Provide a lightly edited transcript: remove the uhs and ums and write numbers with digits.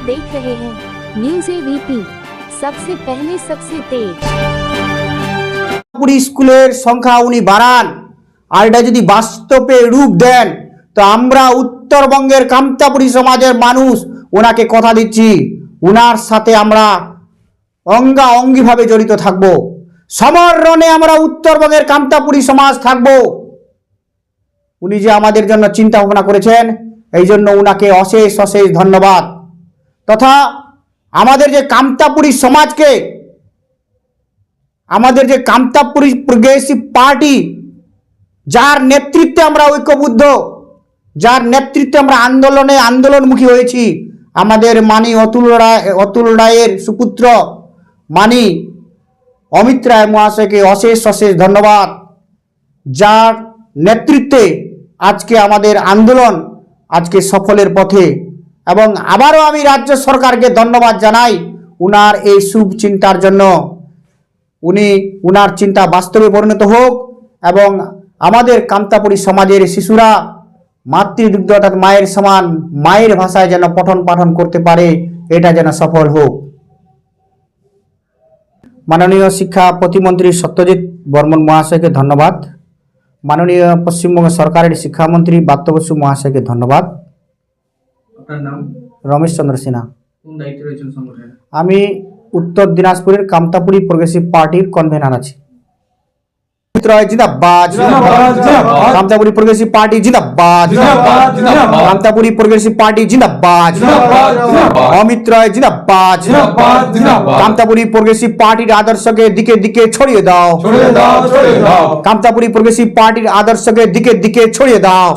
देख रहे हैं न्यूज एबीपी, सबसे पहले सबसे तेज। পুরি স্কুলের সংখ্যা উনি বাড়ান আর এটা যদি বাস্তবে রূপ দেন তো আমরা উত্তরবঙ্গের কামতাপুরি সমাজের মানুষ ওনাকে কথা দিচ্ছি ওনার সাথে আমরা অঙ্গাঅঙ্গিভাবে জড়িত থাকব। সমররণে আমরা উত্তরবঙ্গের কামতাপুরি সমাজ থাকব। উনি যে আমাদের জন্য চিন্তা ভাবনা করেছেন এই জন্য উনাকে অশেষ অশেষ ধন্যবাদ। তথা আমাদের যে কামতাপুরি সমাজকে, আমাদের যে কামতাপুরি প্রগ্রেসিভ পার্টি, যার নেতৃত্বে আমরা ঐক্যবদ্ধ, যার নেতৃত্বে আমরা আন্দোলনমুখী হয়েছি, আমাদের মানি অতুল রায়ের সুপুত্র মানি অমিত রায় মহাশয়কে অশেষ অশেষ ধন্যবাদ, যার নেতৃত্বে আজকে আমাদের আন্দোলন আজকে সফলের পথে। এবং আবারও আমি রাজ্য সরকারকে ধন্যবাদ জানাই উনার এই শুভ চিন্তার জন্য। উনার চিন্তা বাস্তবে পরিণত হোক এবং আমাদের কামতাপুরি সমাজের শিশুরা মাতৃদুগ্ধ অর্থাৎ মায়ের সমান মায়ের ভাষায় যেন পঠন পাঠন করতে পারে, এটা যেন সফল হোক। মাননীয় শিক্ষা প্রতিমন্ত্রী সত্যজিৎ বর্মন মহাশয়কে ধন্যবাদ। মাননীয় পশ্চিমবঙ্গ সরকারের শিক্ষামন্ত্রী ব্রাত্য বসু মহাশয়কে ধন্যবাদ। আপনার নাম? রমেশ চন্দ্র সিনহা। কোন দায়িত্বে রয়েছেন সংগঠনে? আমি উত্তর দিনাজপুরের কামতাপুরি প্রগ্রেসিভ পার্টির কনভেনার আছি। জিন্দাবাদ, কামতাপুরি প্রগ্রেসিভ পার্টি জিন্দাবাদ, কামতাপুরি প্রগ্রেসিভ পার্টি জিন্দাবাদ, অমিত রায় জিন্দাবাদ, কামতাপুরি প্রগ্রেসিভ পার্টির আদর্শকে দিকে দিকে ছড়িয়ে দাও, কামতাপুরি প্রগ্রেসিভ পার্টির আদর্শকে দিকে দিকে ছড়িয়ে দাও।